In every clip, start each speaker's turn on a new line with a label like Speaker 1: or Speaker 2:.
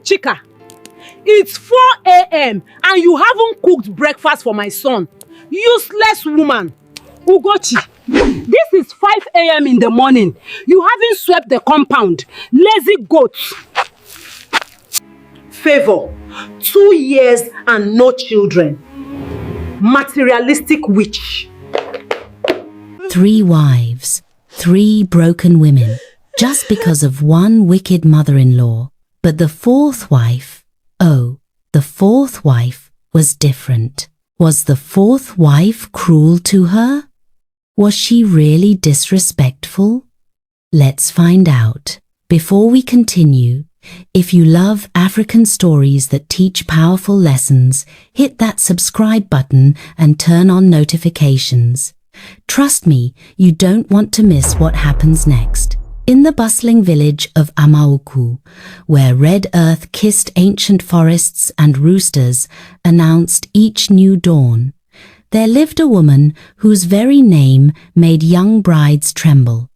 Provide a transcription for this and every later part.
Speaker 1: Chica, it's 4 a.m. and you haven't cooked breakfast for my son. Useless woman. Ugotchi, this is 5 a.m. in the morning. You haven't swept the compound. Lazy goat. Favor, 2 years and no children. Materialistic witch.
Speaker 2: 3 wives, 3 broken women, just because of one wicked mother-in-law. But the 4th wife, oh, the 4th wife was different. Was the 4th wife cruel to her? Was she really disrespectful? Let's find out. Before we continue, if you love African stories that teach powerful lessons, hit that subscribe button and turn on notifications. Trust me, you don't want to miss what happens next. In the bustling village of Amaukwu, where red earth kissed ancient forests and roosters announced each new dawn, there lived a woman whose very name made young brides tremble.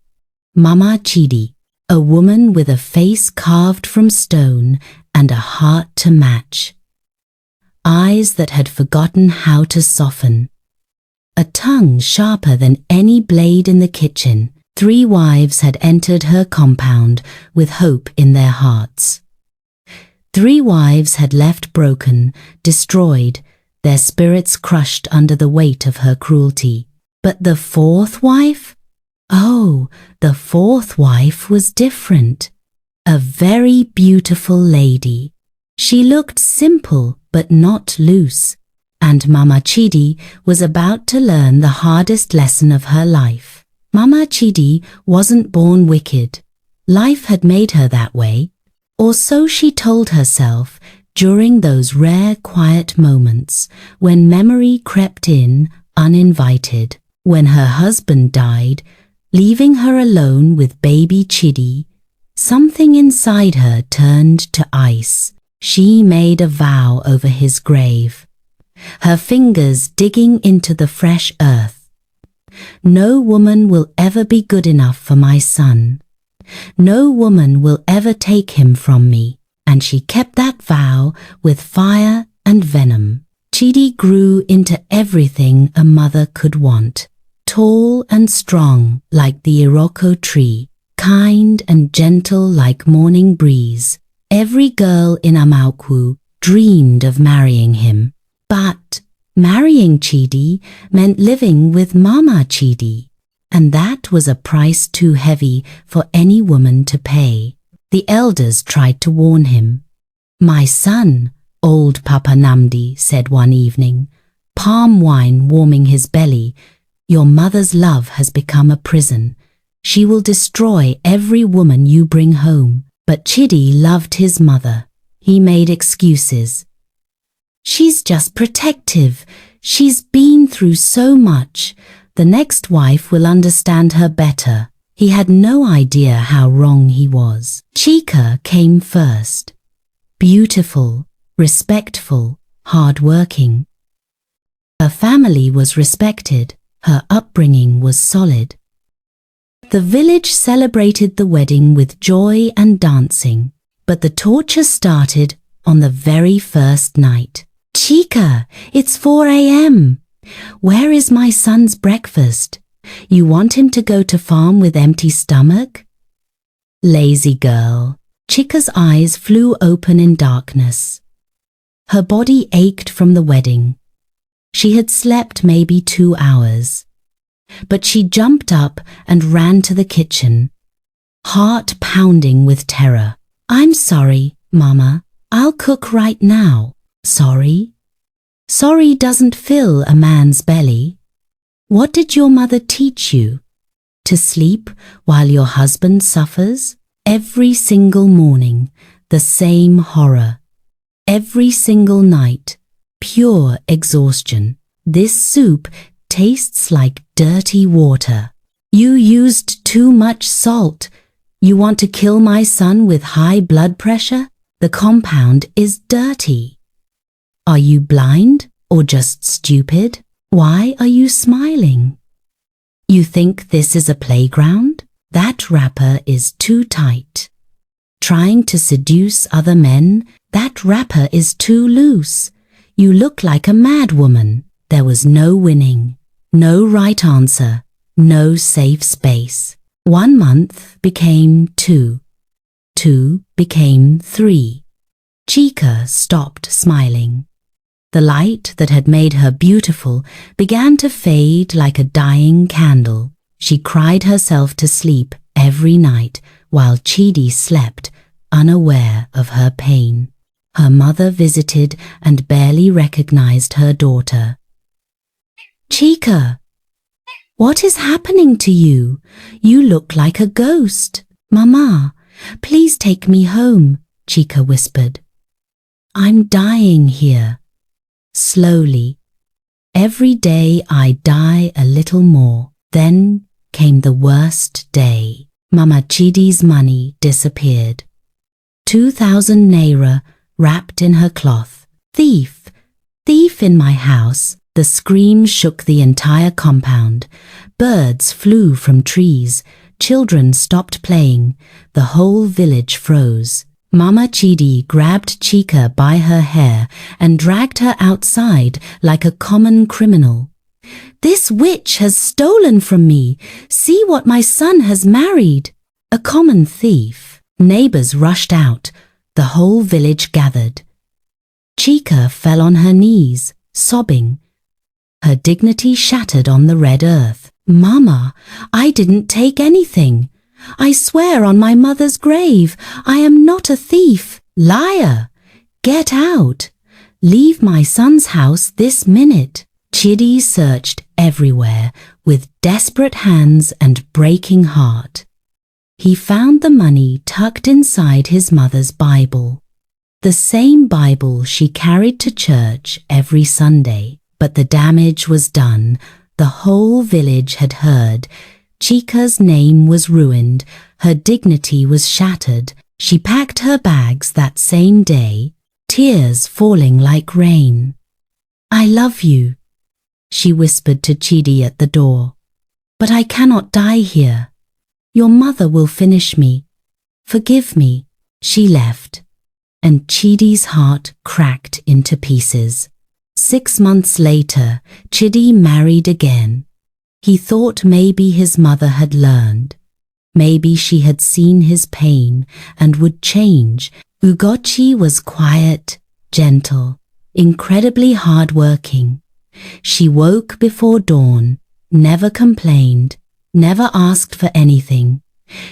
Speaker 2: Mama Chidi, a woman with a face carved from stone and a heart to match. Eyes that had forgotten how to soften. A tongue sharper than any blade in the kitchen. 3 wives had entered her compound with hope in their hearts. 3 wives had left broken, destroyed, their spirits crushed under the weight of her cruelty. But the 4th wife? Oh, the 4th wife was different. A very beautiful lady. She looked simple but not loose, and Mama Chidi was about to learn the hardest lesson of her life. Mama Chidi wasn't born wicked. Life had made her that way, or so she told herself during those rare quiet moments when memory crept in uninvited. When her husband died, leaving her alone with baby Chidi, something inside her turned to ice. She made a vow over his grave, her fingers digging into the fresh earth. No woman will ever be good enough for my son. No woman will ever take him from me. And she kept that vow with fire and venom. Chidi grew into everything a mother could want. Tall and strong like the Iroko tree, kind and gentle like morning breeze. Every girl in Amaukwu dreamed of marrying him. But marrying Chidi meant living with Mama Chidi, and that was a price too heavy for any woman to pay. The elders tried to warn him. "My son," old Papa Namdi said one evening, palm wine warming his belly, "your mother's love has become a prison. She will destroy every woman you bring home." But Chidi loved his mother. He made excuses. "She's just protective. She's been through so much. The next wife will understand her better." He had no idea how wrong he was. Chica came first. Beautiful, respectful, hard-working. Her family was respected. Her upbringing was solid. The village celebrated the wedding with joy and dancing, but the torture started on the very first night. "Chica, it's 4 a.m. Where is my son's breakfast? You want him to go to farm with empty stomach?" Lazy girl. Chica's eyes flew open in darkness. Her body ached from the wedding. She had slept maybe 2 hours. But she jumped up and ran to the kitchen, heart pounding with terror. "I'm sorry, Mama. I'll cook right now." "Sorry? Sorry doesn't fill a man's belly. What did your mother teach you? To sleep while your husband suffers? Every single morning, the same horror. Every single night, pure exhaustion. This soup tastes like dirty water. You used too much salt. You want to kill my son with high blood pressure? The compound is dirty. Are you blind or just stupid? Why are you smiling? You think this is a playground? That wrapper is too tight. Trying to seduce other men, That wrapper is too loose. You look like a mad woman. There was no winning, no right answer, no safe space. 1 month became 2. 2 became 3. Chica stopped smiling. The light that had made her beautiful began to fade like a dying candle. She cried herself to sleep every night while Chidi slept, unaware of her pain. Her mother visited and barely recognized her daughter. Chica, what is happening to you? You look like a ghost. Mama, please take me home, Chica whispered. I'm dying here. Slowly. Every day I die a little more. Then came the worst day. Mama Chidi's money disappeared. 2,000 naira wrapped in her cloth. Thief! Thief in my house! The scream shook the entire compound. Birds flew from trees. Children stopped playing. The whole village froze. Mama Chidi grabbed Chica by her hair and dragged her outside like a common criminal. This witch has stolen from me. See what my son has married. A common thief. Neighbors rushed out. The whole village gathered. Chica fell on her knees, sobbing. Her dignity shattered on the red earth. Mama, I didn't take anything. I swear on my mother's grave, I am not a thief. Liar! Get out! Leave my son's house this minute. Chidi searched everywhere with desperate hands and breaking heart. He found the money tucked inside his mother's Bible. The same Bible she carried to church every Sunday. But the damage was done. The whole village had heard. Chica's name was ruined. Her dignity was shattered. She packed her bags that same day, tears falling like rain. I love you, she whispered to Chidi at the door. But I cannot die here. Your mother will finish me. Forgive me. She left, and Chidi's heart cracked into pieces. 6 months later, Chidi married again. He thought maybe his mother had learned. Maybe she had seen his pain and would change. Ugotchi was quiet, gentle, incredibly hardworking. She woke before dawn, never complained, never asked for anything.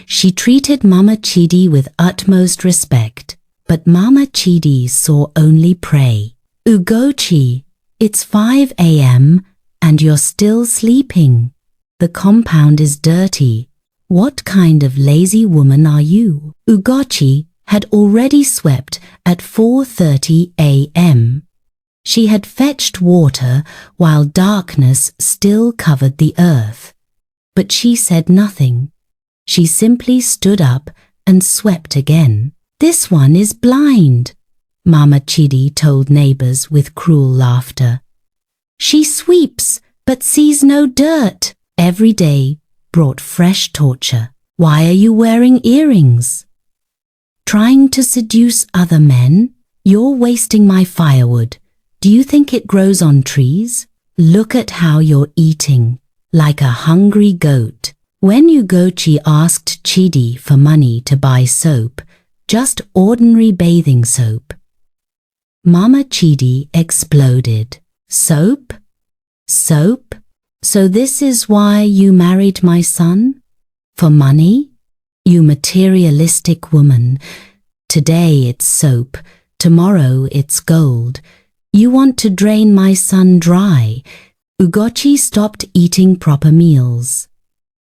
Speaker 2: She treated Mama Chidi with utmost respect, but Mama Chidi saw only prey. Ugotchi, it's 5 a.m. and you're still sleeping. The compound is dirty. What kind of lazy woman are you? Ugotchi had already swept at 4:30 a.m. She had fetched water while darkness still covered the earth. But she said nothing. She simply stood up and swept again. This one is blind, Mama Chidi told neighbors with cruel laughter. She sweeps but sees no dirt. Every day brought fresh torture. Why are you wearing earrings? Trying to seduce other men? You're wasting my firewood. Do you think it grows on trees? Look at how you're eating, like a hungry goat. When Ugotchi asked Chidi for money to buy soap, just ordinary bathing soap, Mama Chidi exploded. Soap? Soap? So this is why you married my son? For money? You materialistic woman. Today it's soap, tomorrow it's gold. You want to drain my son dry. Ugotchi stopped eating proper meals.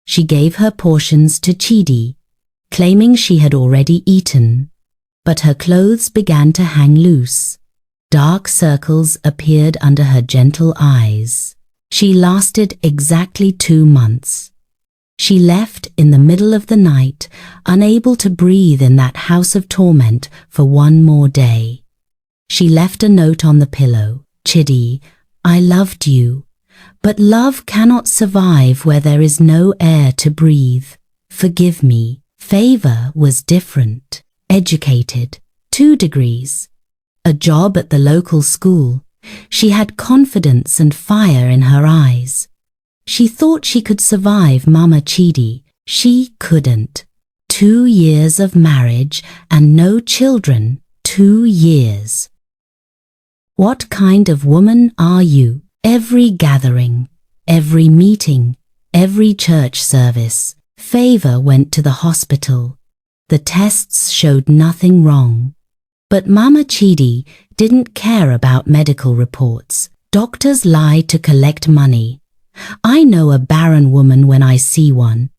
Speaker 2: She gave her portions to Chidi, claiming she had already eaten. But her clothes began to hang loose. Dark circles appeared under her gentle eyes. She lasted exactly 2 months. She left in the middle of the night, unable to breathe in that house of torment for 1 more day. She left a note on the pillow. Chidi, I loved you, but love cannot survive where there is no air to breathe. Forgive me. Favor was different. Educated, 2 degrees. a job at the local school. She had confidence and fire in her eyes. She thought she could survive Mama Chidi. She couldn't. 2 years of marriage and no children. 2 years. What kind of woman are you? Every gathering, every meeting, every church service, Favor went to the hospital. The tests showed nothing wrong. But Mama Chidi didn't care about medical reports. Doctors lie to collect money. I know a barren woman when I see one.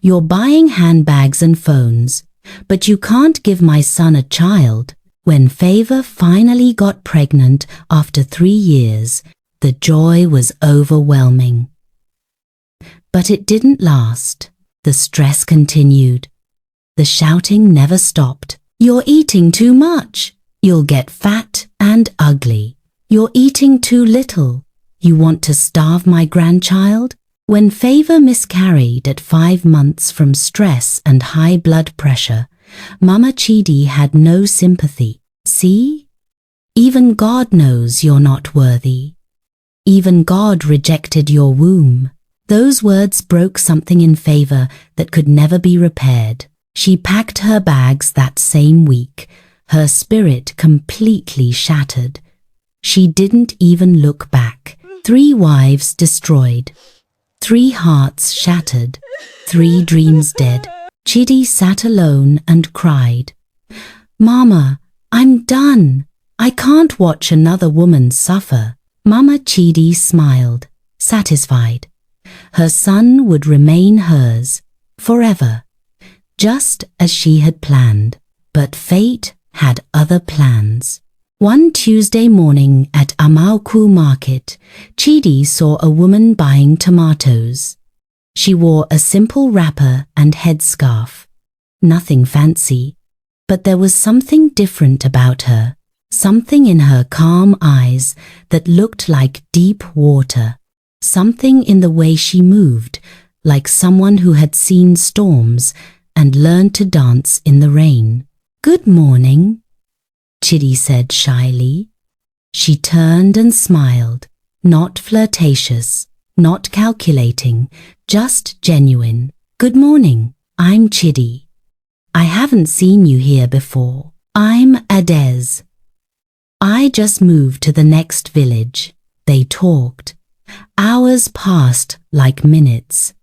Speaker 2: You're buying handbags and phones, but you can't give my son a child. When Favor finally got pregnant after 3 years, the joy was overwhelming. But it didn't last. The stress continued. The shouting never stopped. You're eating too much. You'll get fat and ugly. You're eating too little. You want to starve my grandchild? When Favor miscarried at 5 months from stress and high blood pressure, Mama Chidi had no sympathy. See? Even God knows you're not worthy. Even God rejected your womb. Those words broke something in Favor that could never be repaired. She packed her bags that same week, her spirit completely shattered. She didn't even look back. 3 wives destroyed. 3 hearts shattered. 3 dreams dead. Chidi sat alone and cried. Mama, I'm done. I can't watch another woman suffer. Mama Chidi smiled, satisfied. Her son would remain hers, forever, just as she had planned. But fate had other plans. One Tuesday morning at Amaukwu market, Chidi saw a woman buying tomatoes. She wore a simple wrapper and headscarf. Nothing fancy, but there was something different about her. Something in her calm eyes that looked like deep water. Something in the way she moved, like someone who had seen storms and learned to dance in the rain. Good morning, Chidi said shyly. She turned and smiled, not flirtatious, not calculating, just genuine. Good morning, I'm Chidi. I haven't seen you here before. I'm Adaeze. I just moved to the next village. They talked. Hours passed like minutes.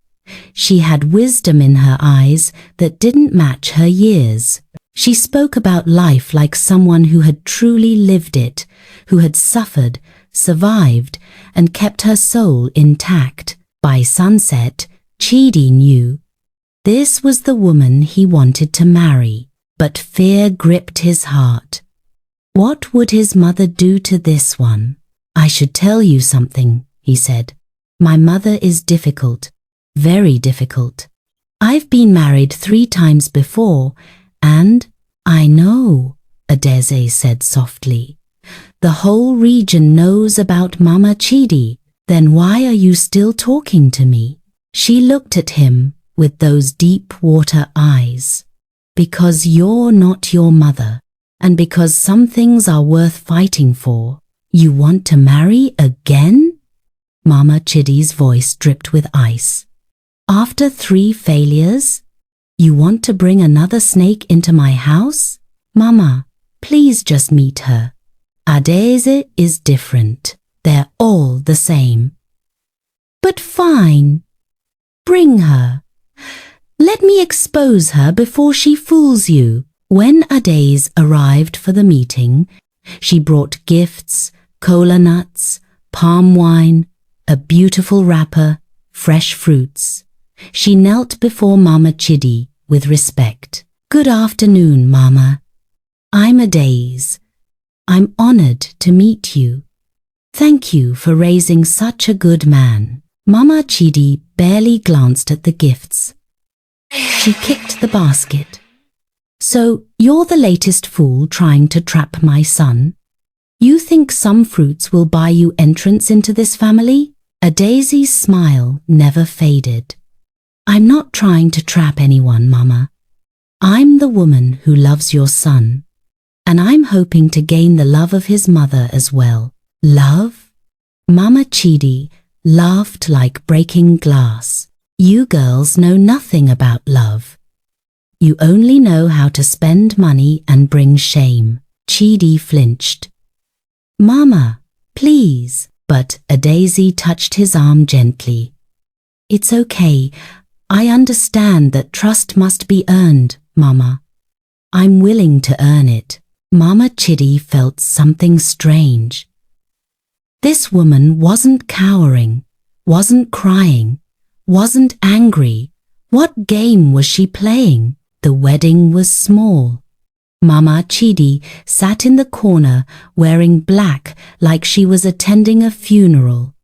Speaker 2: She had wisdom in her eyes that didn't match her years. She spoke about life like someone who had truly lived it, who had suffered, survived, and kept her soul intact. By sunset, Chidi knew this was the woman he wanted to marry, but fear gripped his heart. What would his mother do to this one? I should tell you something, he said. My mother is difficult, very difficult. I've been married 3 times before, and I know, Adaeze said softly. The whole region knows about Mama Chidi. Then why are you still talking to me? She looked at him with those deep water eyes. Because you're not your mother, and because some things are worth fighting for, you want to marry again? Mama Chidi's voice dripped with ice. After 3 failures? You want to bring another snake into my house? Mama, please just meet her. Adaeze is different. They're all the same. But fine. Bring her. Let me expose her before she fools you. When Adaeze arrived for the meeting, she brought gifts, cola nuts, palm wine, a beautiful wrapper, fresh fruits. She knelt before Mama Chidi with respect. Good afternoon, Mama. I'm Adaeze. I'm honored to meet you. Thank you for raising such a good man. Mama Chidi barely glanced at the gifts. She kicked the basket. So, you're the latest fool trying to trap my son? You think some fruits will buy you entrance into this family? Adaeze's smile never faded. I'm not trying to trap anyone, Mama. I'm the woman who loves your son. And I'm hoping to gain the love of his mother as well. Love? Mama Chidi laughed like breaking glass. You girls know nothing about love. You only know how to spend money and bring shame. Chidi flinched. Mama, please. But Adaeze touched his arm gently. It's okay. I understand that trust must be earned, Mama. I'm willing to earn it. Mama Chidi felt something strange. This woman wasn't cowering, wasn't crying, wasn't angry. What game was she playing? The wedding was small. Mama Chidi sat in the corner wearing black like she was attending a funeral.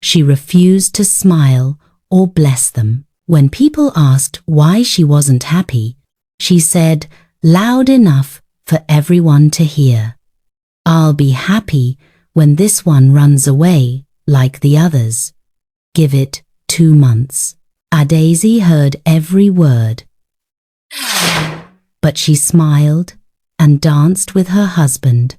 Speaker 2: She refused to smile or bless them. When people asked why she wasn't happy, she said, loud enough for everyone to hear, I'll be happy when this one runs away like the others. Give it 2 months. Adaeze heard every word. But she smiled and danced with her husband,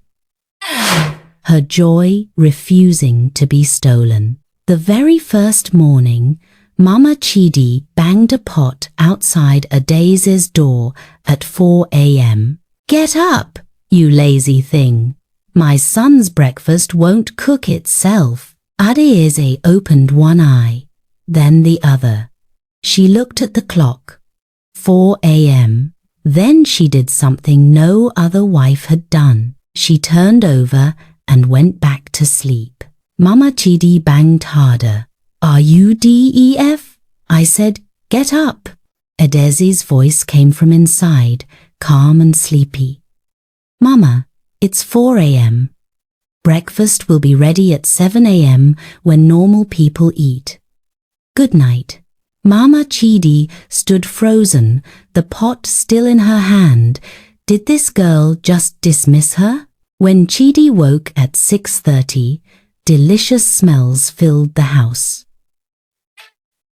Speaker 2: her joy refusing to be stolen. The very first morning, Mama Chidi banged a pot outside Adaeze's door at 4 a.m. Get up, you lazy thing. My son's breakfast won't cook itself. Adaeze opened one eye, then the other. She looked at the clock. 4 a.m. Then she did something no other wife had done. She turned over and went back to sleep. Mama Chidi banged harder. Are you DEF? I said, get up. Adaeze's voice came from inside, calm and sleepy. Mama, it's 4 a.m. Breakfast will be ready at 7 a.m. when normal people eat. Good night. Mama Chidi stood frozen, the pot still in her hand. Did this girl just dismiss her? When Chidi woke at 6:30, delicious smells filled the house.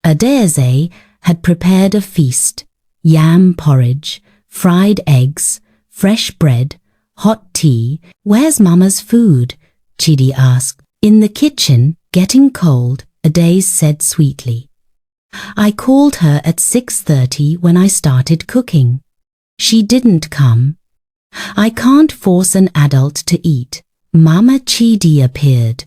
Speaker 2: Adaeze had prepared a feast: yam porridge, fried eggs, fresh bread, hot tea. Where's Mama's food? Chidi asked. In the kitchen, getting cold, Adaeze said sweetly. I called her at 6:30 when I started cooking. She didn't come. I can't force an adult to eat. Mama Chidi appeared,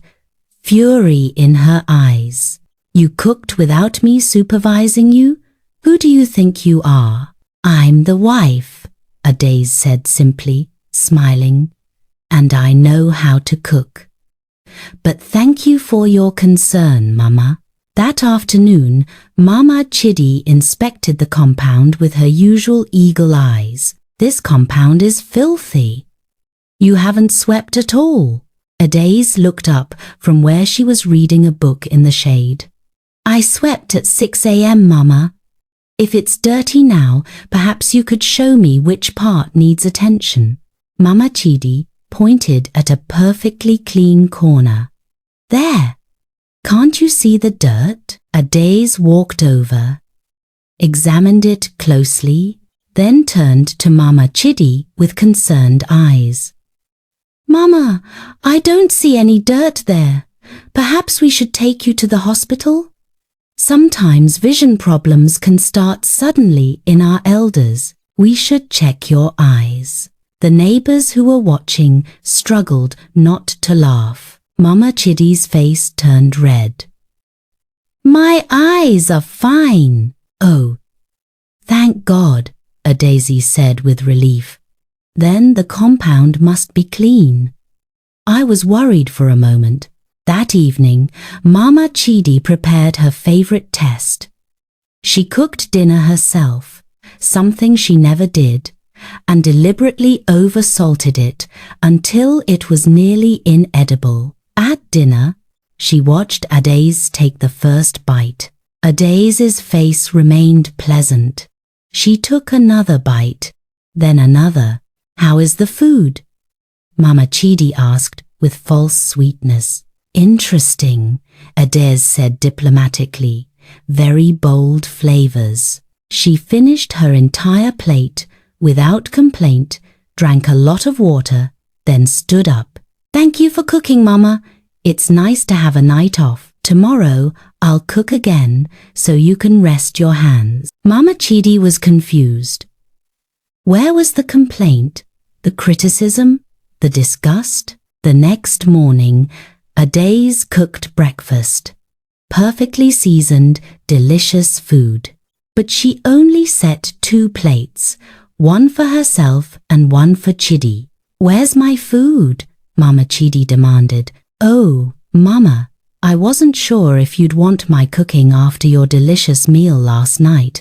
Speaker 2: fury in her eyes. You cooked without me supervising you? Who do you think you are? I'm the wife, Adaeze said simply, smiling, and I know how to cook. But thank you for your concern, Mama. That afternoon, Mama Chidi inspected the compound with her usual eagle eyes. This compound is filthy. You haven't swept at all. Adaeze looked up from where she was reading a book in the shade. I swept at 6 a.m., Mama. If it's dirty now, perhaps you could show me which part needs attention. Mama Chidi pointed at a perfectly clean corner. There! Can't you see the dirt? Adaeze walked over, examined it closely, then turned to Mama Chidi with concerned eyes. Mama, I don't see any dirt there. Perhaps we should take you to the hospital? Sometimes vision problems can start suddenly in our elders. We should check your eyes. The neighbors who were watching struggled not to laugh. Mama Chidi's face turned red. My eyes are fine. Oh, thank God, Adaeze said with relief. Then the compound must be clean. I was worried for a moment. That evening, Mama Chidi prepared her favorite test. She cooked dinner herself, something she never did, and deliberately oversalted it until it was nearly inedible. At dinner, she watched Adaeze take the first bite. Adaeze's face remained pleasant. She took another bite, then another. How is the food? Mama Chidi asked with false sweetness. Interesting, Adaeze said diplomatically. Very bold flavors. She finished her entire plate without complaint drank a lot of water, then stood up. Thank you for cooking, Mama. It's nice to have a night off. Tomorrow, I'll cook again so you can rest your hands. Mama Chidi was confused. Where was the complaint, the criticism, the disgust? The next morning, Adaeze cooked breakfast. Perfectly seasoned, delicious food. But she only set 2 plates, one for herself and one for Chidi. Where's my food? Mama Chidi demanded. Oh, Mama, I wasn't sure if you'd want my cooking after your delicious meal last night.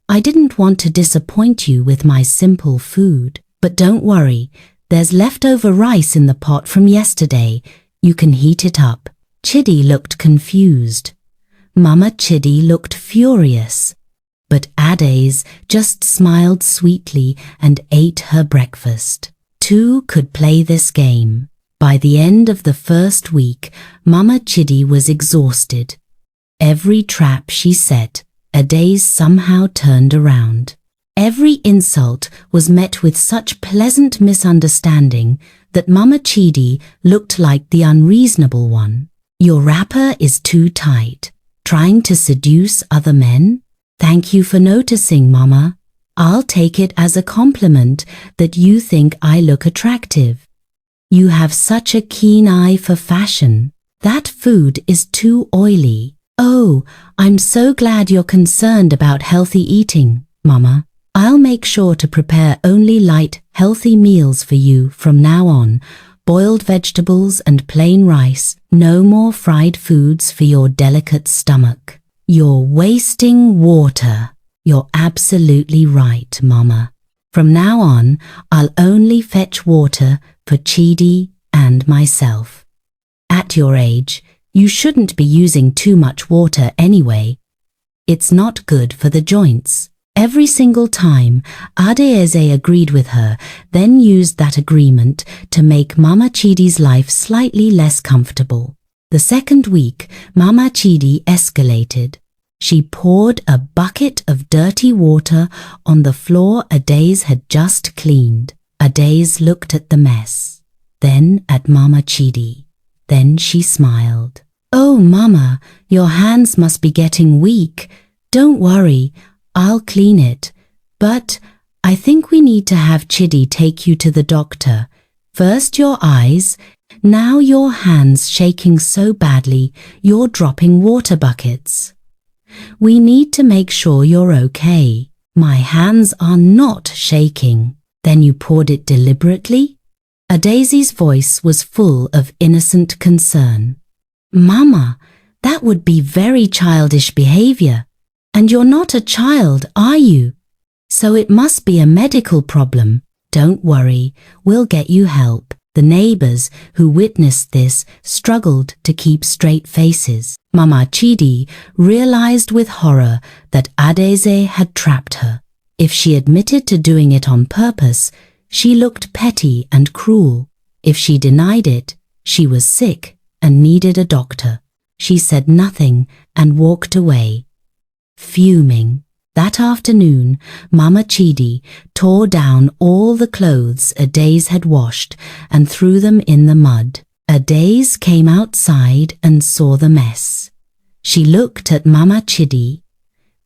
Speaker 2: I didn't want to disappoint you with my simple food. But don't worry, there's leftover rice in the pot from yesterday. You can heat it up. Chidi looked confused. Mama Chidi looked furious. But Adaeze just smiled sweetly and ate her breakfast. 2 could play this game. By the end of the first week, Mama Chidi was exhausted. Every trap she set, Adaeze somehow turned around. Every insult was met with such pleasant misunderstanding that Mama Chidi looked like the unreasonable one. Your wrapper is too tight. Trying to seduce other men? Thank you for noticing, Mama. I'll take it as a compliment that you think I look attractive. You have such a keen eye for fashion. That food is too oily. Oh, I'm so glad you're concerned about healthy eating, Mama. I'll make sure to prepare only light, healthy meals for you from now on. Boiled vegetables and plain rice. No more fried foods for your delicate stomach. You're wasting water. You're absolutely right, Mama. From now on, I'll only fetch water for Chidi and myself. At your age, you shouldn't be using too much water anyway. It's not good for the joints. Every single time, Adaeze agreed with her, then used that agreement to make Mama Chidi's life slightly less comfortable. The second week, Mama Chidi escalated. She poured a bucket of dirty water on the floor Adaeze had just cleaned. Adaeze looked at the mess, then at Mama Chidi. Then she smiled. Oh, Mama, your hands must be getting weak. Don't worry, I'll clean it. But I think we need to have Chidi take you to the doctor. First your eyes, now your hands shaking so badly you're dropping water buckets. We need to make sure you're okay. My hands are not shaking. Then you poured it deliberately? Adaeze's voice was full of innocent concern. Mama, that would be very childish behavior. And you're not a child, are you? So it must be a medical problem. Don't worry, we'll get you help. The neighbors who witnessed this struggled to keep straight faces. Mama Chidi realized with horror that Adaeze had trapped her. If she admitted to doing it on purpose, she looked petty and cruel. If she denied it, she was sick and needed a doctor. She said nothing and walked away. Fuming. That afternoon, Mama Chidi tore down all the clothes Adaeze had washed and threw them in the mud. Adaeze came outside and saw the mess. She looked at Mama Chidi.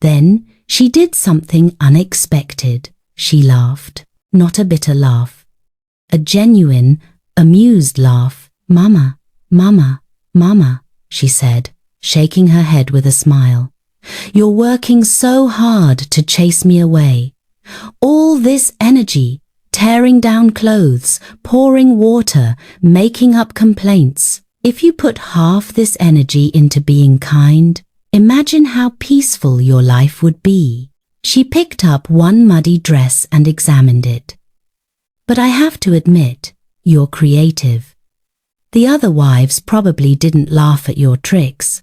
Speaker 2: Then she did something unexpected. She laughed. Not a bitter laugh. A genuine, amused laugh. Mama, Mama, Mama, she said, shaking her head with a smile. You're working so hard to chase me away. All this energy, tearing down clothes, pouring water, making up complaints. If you put half this energy into being kind, imagine how peaceful your life would be. She picked up one muddy dress and examined it. But I have to admit, you're creative. The other wives probably didn't laugh at your tricks.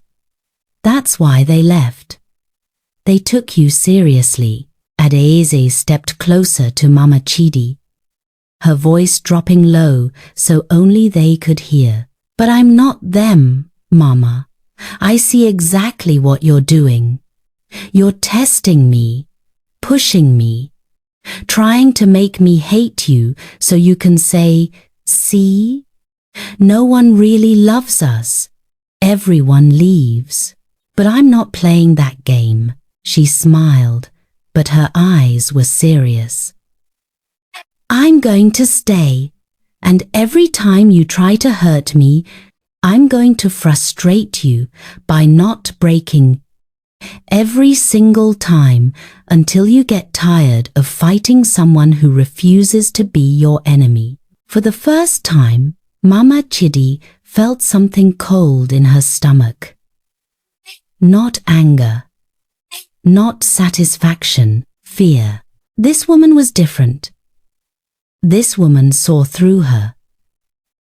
Speaker 2: That's why they left. They took you seriously. Adaeze stepped closer to Mama Chidi, her voice dropping low so only they could hear. But I'm not them, Mama. I see exactly what you're doing. You're testing me, pushing me, trying to make me hate you so you can say, see? No one really loves us. Everyone leaves. But I'm not playing that game. She smiled, but her eyes were serious. I'm going to stay, and every time you try to hurt me, I'm going to frustrate you by not breaking every single time until you get tired of fighting someone who refuses to be your enemy. For the first time, Mama Chidi felt something cold in her stomach. Not anger, not satisfaction, fear. This woman was different. This woman saw through her.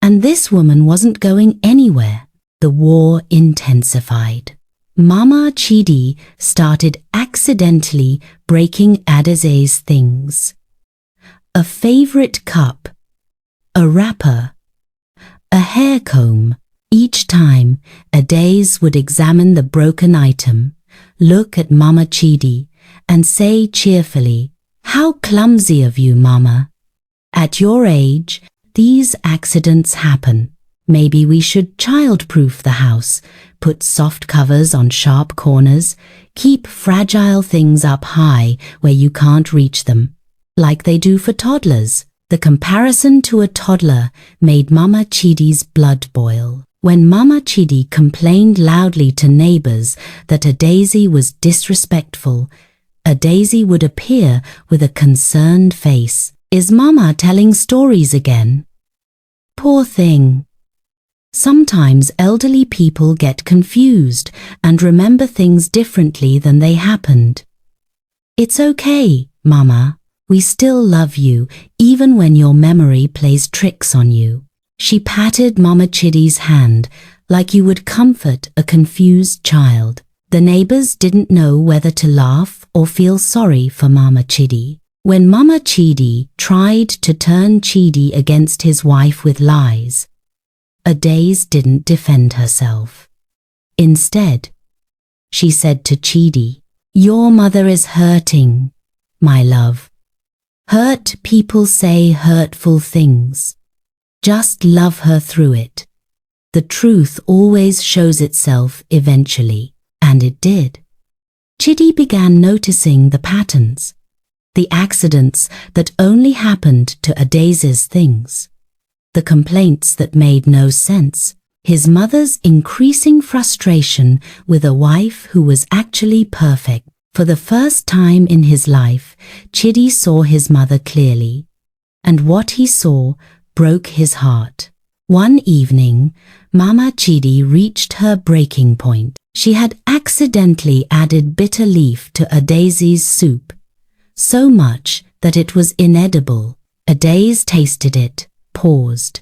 Speaker 2: And this woman wasn't going anywhere. The war intensified. Mama Chidi started accidentally breaking Adaze's things. A favorite cup, a wrapper, a hair comb. Each time, Adaeze would examine the broken item, look at Mama Chidi, and say cheerfully, "How clumsy of you, Mama. At your age, these accidents happen. Maybe we should child-proof the house, put soft covers on sharp corners, keep fragile things up high where you can't reach them, like they do for toddlers." The comparison to a toddler made Mama Chidi's blood boil. When Mama Chidi complained loudly to neighbors that Adaeze was disrespectful, Adaeze would appear with a concerned face. Is Mama telling stories again? Poor thing. Sometimes elderly people get confused and remember things differently than they happened. It's okay, Mama. We still love you, even when your memory plays tricks on you. She patted Mama Chidi's hand like you would comfort a confused child. The neighbors didn't know whether to laugh or feel sorry for Mama Chidi. When Mama Chidi tried to turn Chidi against his wife with lies, Adaeze didn't defend herself. Instead, she said to Chidi, "Your mother is hurting, my love. Hurt people say hurtful things. Just love her through it. The truth always shows itself eventually," and it did. Chidi began noticing the patterns, the accidents that only happened to Adaze's things, the complaints that made no sense, his mother's increasing frustration with a wife who was actually perfect. For the first time in his life, Chidi saw his mother clearly, and what he saw broke his heart. One evening, Mama Chidi reached her breaking point. She had accidentally added bitter leaf to Adaze's soup, so much that it was inedible. Adaeze tasted it, paused,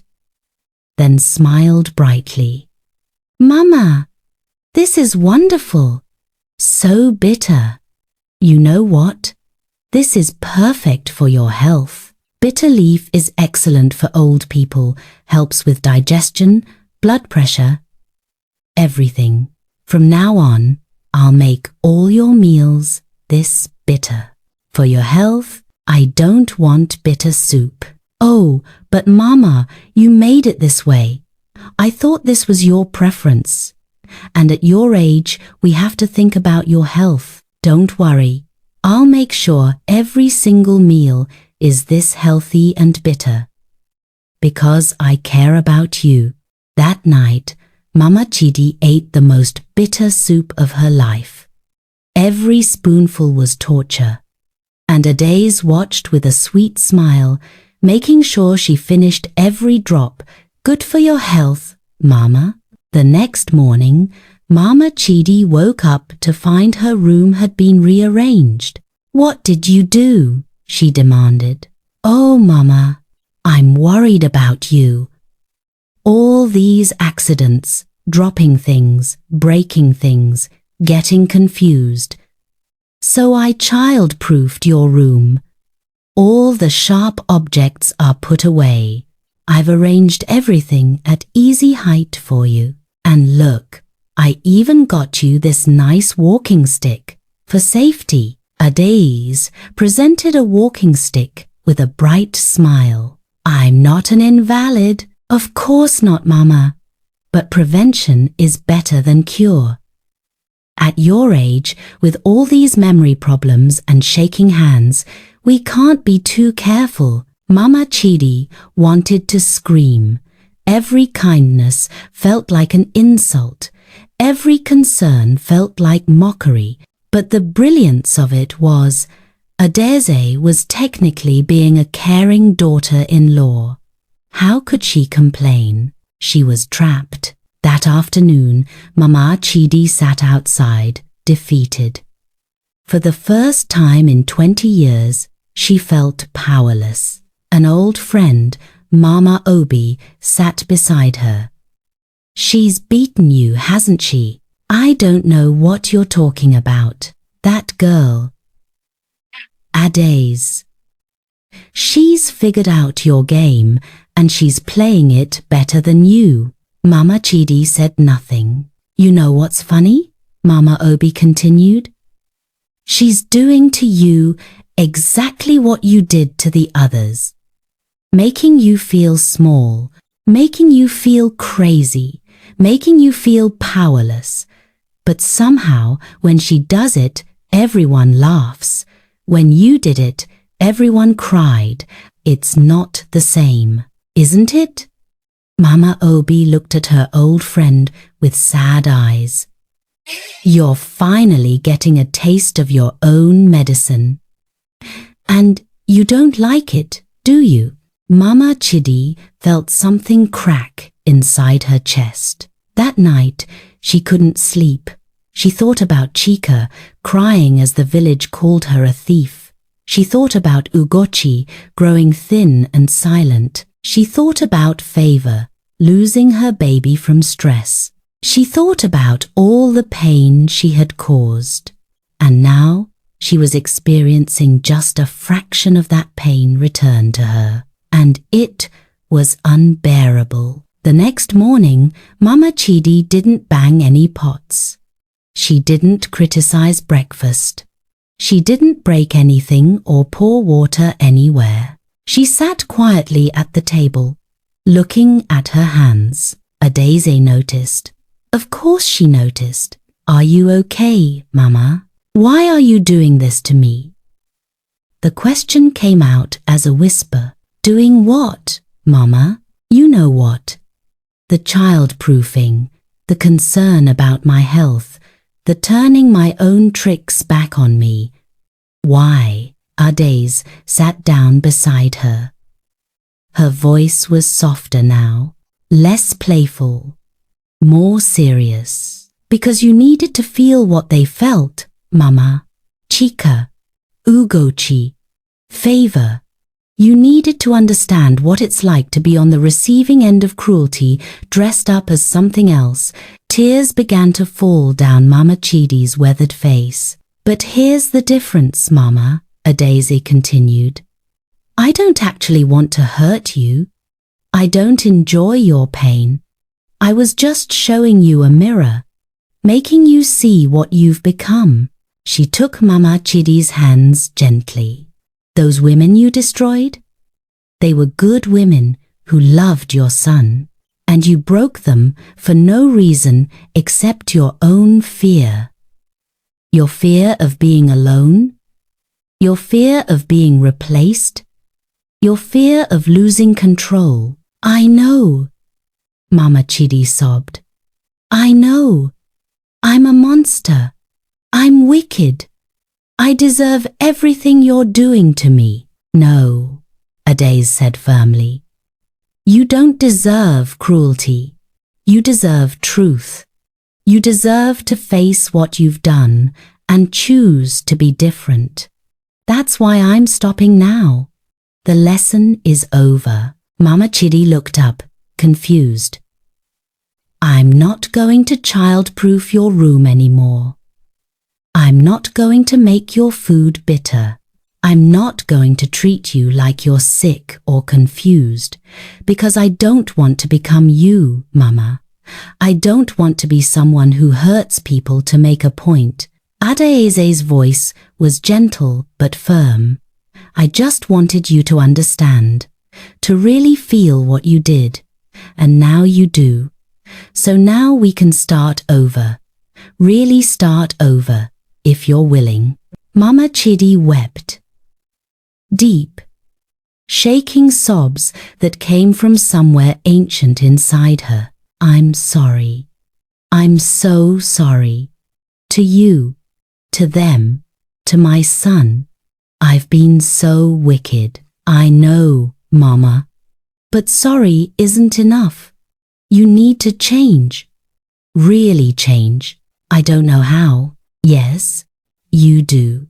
Speaker 2: then smiled brightly. "Mama, this is wonderful. So bitter. You know what? This is perfect for your health. Bitter leaf is excellent for old people, helps with digestion, blood pressure, everything. From now on, I'll make all your meals this bitter. For your health, I don't want bitter soup." "Oh, but Mama, you made it this way. I thought this was your preference. And at your age, we have to think about your health. Don't worry. I'll make sure every single meal is this healthy and bitter. Because I care about you." That night, Mama Chidi ate the most bitter soup of her life. Every spoonful was torture, and Adaeze watched with a sweet smile, making sure she finished every drop. "Good for your health, Mama." The next morning, Mama Chidi woke up to find her room had been rearranged. "What did you do?" she demanded. "Oh, Mama, I'm worried about you. All these accidents, dropping things, breaking things, getting confused. So I child-proofed your room. All the sharp objects are put away. I've arranged everything at easy height for you. And look, I even got you this nice walking stick for safety." Adaeze presented a walking stick with a bright smile. I'm not an invalid. Of course not, Mama. But prevention is better than cure. At your age, with all these memory problems and shaking hands, we can't be too careful. Mama Chidi wanted to scream. Every kindness felt like an insult. Every concern felt like mockery. But the brilliance of it was, Adaeze was technically being a caring daughter-in-law. How could she complain? She was trapped. That afternoon, Mama Chidi sat outside, defeated. For the first time in 20 years, she felt powerless. An old friend, Mama Obi, sat beside her. She's beaten you, hasn't she? I don't know what you're talking about. That girl. Adaeze. She's figured out your game, and she's playing it better than you. Mama Chidi said nothing. You know what's funny? Mama Obi continued. She's doing to you exactly what you did to the others. Making you feel small, making you feel crazy, making you feel powerless. But somehow, when she does it, everyone laughs. When you did it, everyone cried. It's not the same, isn't it? Mama Obi looked at her old friend with sad eyes. You're finally getting a taste of your own medicine. And you don't like it, do you? Mama Chidi felt something crack inside her chest. That night, she couldn't sleep. She thought about Chica, crying as the village called her a thief. She thought about Ugotchi, growing thin and silent. She thought about Favor, losing her baby from stress. She thought about all the pain she had caused. And now, she was experiencing just a fraction of that pain returned to her. And it was unbearable. The next morning, Mama Chidi didn't bang any pots. She didn't criticize breakfast. She didn't break anything or pour water anywhere. She sat quietly at the table, looking at her hands. Adaeze noticed. Of course she noticed. Are you okay, Mama? Why are you doing this to me? The question came out as a whisper. Doing what, Mama? You know what. The child-proofing, the concern about my health, the turning my own tricks back on me. Why? Adaeze sat down beside her. Her voice was softer now, less playful, more serious. Because you needed to feel what they felt, Mama. Chica, Ugotchi, Favor. You needed to understand what it's like to be on the receiving end of cruelty, dressed up as something else. Tears began to fall down Mama Chidi's weathered face. But here's the difference, Mama, Adaeze continued. I don't actually want to hurt you. I don't enjoy your pain. I was just showing you a mirror, making you see what you've become. She took Mama Chidi's hands gently. Those women you destroyed? They were good women who loved your son, and you broke them for no reason except your own fear. Your fear of being alone? Your fear of being replaced? Your fear of losing control? I know, Mama Chidi sobbed. I know. I'm a monster. I'm wicked. I deserve everything you're doing to me. No, Adaeze said firmly. You don't deserve cruelty. You deserve truth. You deserve to face what you've done and choose to be different. That's why I'm stopping now. The lesson is over. Mama Chidi looked up, confused. I'm not going to child-proof your room anymore. I'm not going to make your food bitter. I'm not going to treat you like you're sick or confused, because I don't want to become you, Mama. I don't want to be someone who hurts people to make a point. Adaeze's voice was gentle but firm. I just wanted you to understand, to really feel what you did. And now you do. So now we can start over. Really start over, if you're willing. Mama Chidi wept. Deep, shaking sobs that came from somewhere ancient inside her. I'm sorry. I'm so sorry. To you, to them, to my son. I've been so wicked. I know, Mama. But sorry isn't enough. You need to change. Really change. I don't know how. Yes, you do.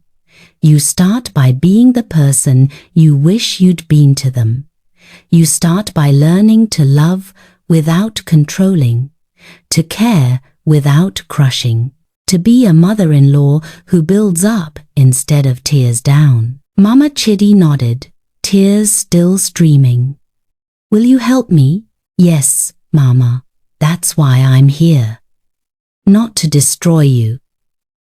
Speaker 2: You start by being the person you wish you'd been to them. You start by learning to love without controlling, to care without crushing, to be a mother-in-law who builds up instead of tears down. Mama Chidi nodded, tears still streaming. Will you help me? Yes, Mama. That's why I'm here. Not to destroy you,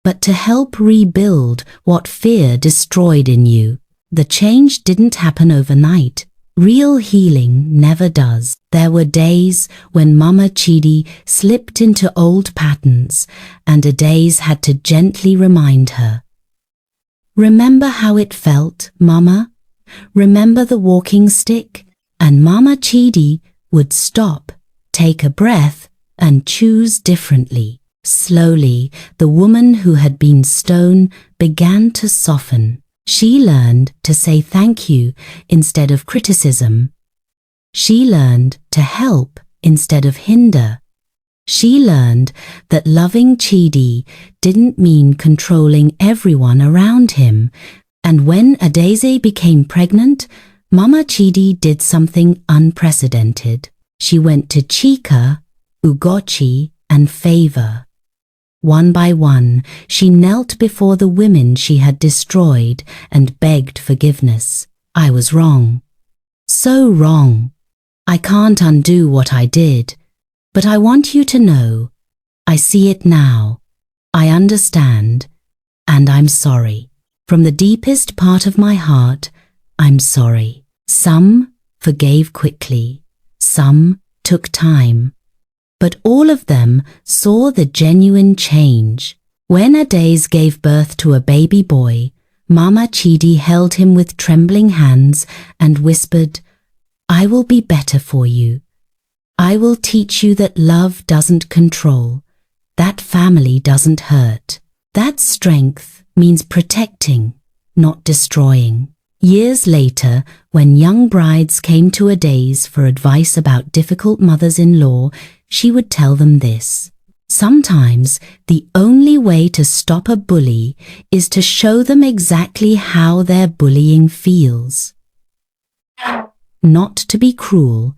Speaker 2: but to help rebuild what fear destroyed in you. The change didn't happen overnight. Real healing never does. There were days when Mama Chidi slipped into old patterns, and Adaeze had to gently remind her. Remember how it felt, Mama? Remember the walking stick? And Mama Chidi would stop, take a breath, and choose differently. Slowly, the woman who had been stone began to soften. She learned to say thank you instead of criticism. She learned to help instead of hinder. She learned that loving Chidi didn't mean controlling everyone around him. And when Adaeze became pregnant, Mama Chidi did something unprecedented. She went to Chica, Ugotchi, and Favor. One by one, she knelt before the women she had destroyed and begged forgiveness. I was wrong. So wrong. I can't undo what I did. But I want you to know, I see it now. I understand. And I'm sorry. From the deepest part of my heart, I'm sorry. Some forgave quickly. Some took time. But all of them saw the genuine change. When Adaeze gave birth to a baby boy, Mama Chidi held him with trembling hands and whispered, I will be better for you. I will teach you that love doesn't control, that family doesn't hurt. That strength means protecting, not destroying. Years later, when young brides came to Adaeze for advice about difficult mothers-in-law, she would tell them this. Sometimes the only way to stop a bully is to show them exactly how their bullying feels. Not to be cruel,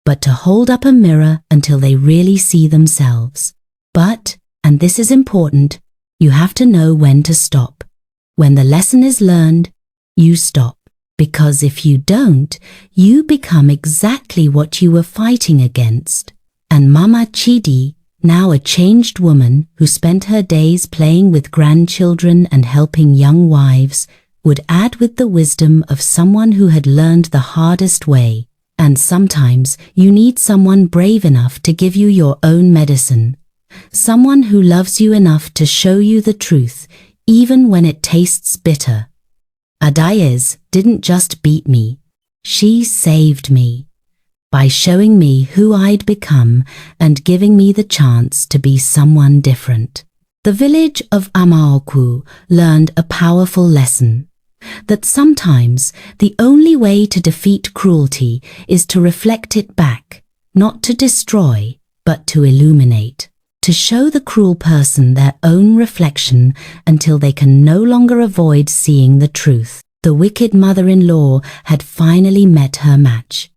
Speaker 2: but to hold up a mirror until they really see themselves. But, and this is important, you have to know when to stop. When the lesson is learned, you stop. Because if you don't, you become exactly what you were fighting against. And Mama Chidi, now a changed woman who spent her days playing with grandchildren and helping young wives, would add with the wisdom of someone who had learned the hardest way. And sometimes you need someone brave enough to give you your own medicine. Someone who loves you enough to show you the truth, even when it tastes bitter. Adaeze didn't just beat me. She saved me. By showing me who I'd become and giving me the chance to be someone different. The village of Amaukwu learned a powerful lesson. That sometimes the only way to defeat cruelty is to reflect it back, not to destroy, but to illuminate. To show the cruel person their own reflection until they can no longer avoid seeing the truth. The wicked mother-in-law had finally met her match.